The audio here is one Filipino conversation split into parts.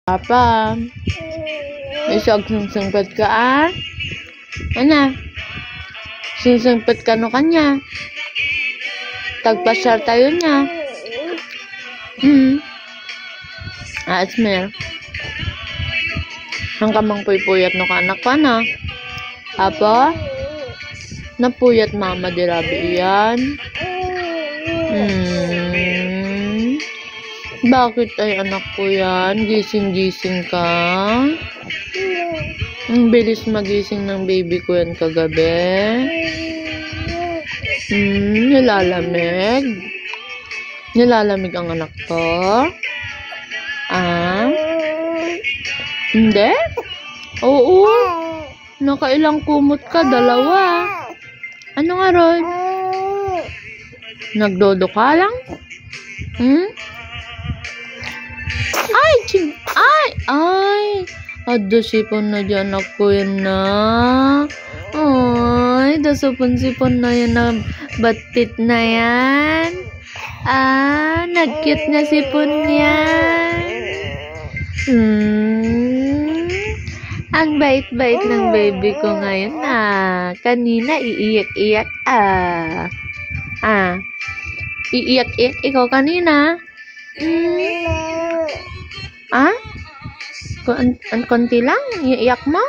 Papa, isog sungsungpad ka Ano? Sungsungpad ka no kanya. Tagpasyal tayo niya. Asmer. Ang kamang puyat no ka anak pa na. Apa? Napuyat mama dirabi yan. Bakit ay anak ko yan? Gising-gising ka? Ang bilis magising ng baby ko yan kagabi. Nilalamig? Nilalamig ang anak ko? Hindi? Oo. Nakailang kumot ka? 2. Ano nga ron? Nagdodo ka lang? Ay! Ado sipon na dyan ako yan na. Ay, dasupon-sipon na yan na batit na yan. Nag-cute na sipon yan. Ang bait-bait ng baby ko ngayon Kanina iiyak-iyak iiyak-iyak ikaw kanina. Konti lang, iiyak mo?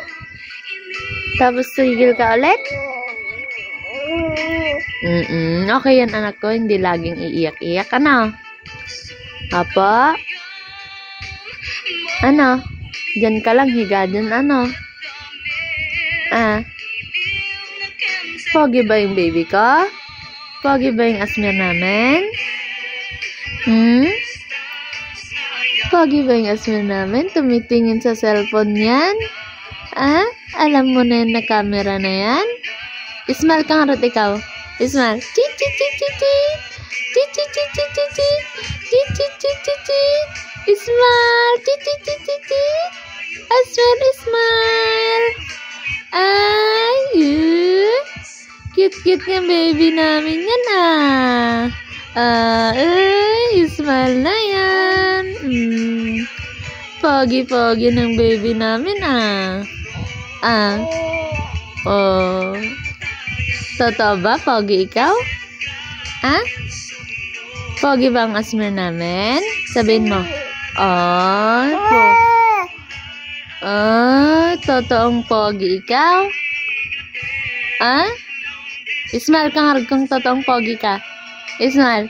Tapos tigil ka ulit? Okay yan anak ko, hindi laging iiyak-iyak. Ano? Apa? Ano? Diyan ka lang, higa dyan, ano? Pogi ba yung baby ko? Pogi ba yung Asmer namin? Pogi ba yung Asmer namin? Tumitingin sa cellphone yan? Alam mo na yan na camera na yan? Ismail ka nga rin ikaw. Ismail. Ismail. Asmer, Ismail. Cute-cute nga baby namin yan Ismail na yan. Pogi-pogi ng baby namin Totoo ba? Pogi ikaw? Pogi ba ang Asmer namin? Sabihin mo. Totoong pogi ikaw? Ismail ka nga kung totoong pogi ka. Ismail.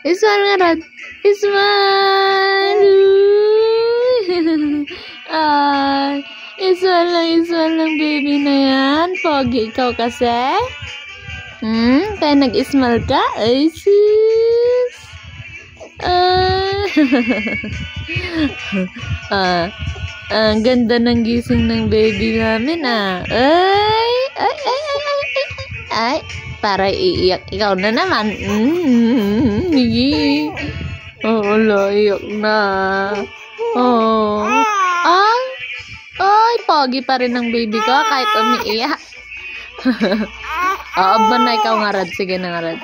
Ismail nga rin. Ismail. Ismail lang baby na yan. Pogi ikaw kasi. Kaya nag-ismail ka? Ay, sis. Ang ganda ng gising ng baby namin Ay, para iiyak ikaw na naman. Wala, iyak na. Ay, pogi pa rin ng baby ko kahit umiiyak. Aba na ikaw nga rad. Sige na nga rad.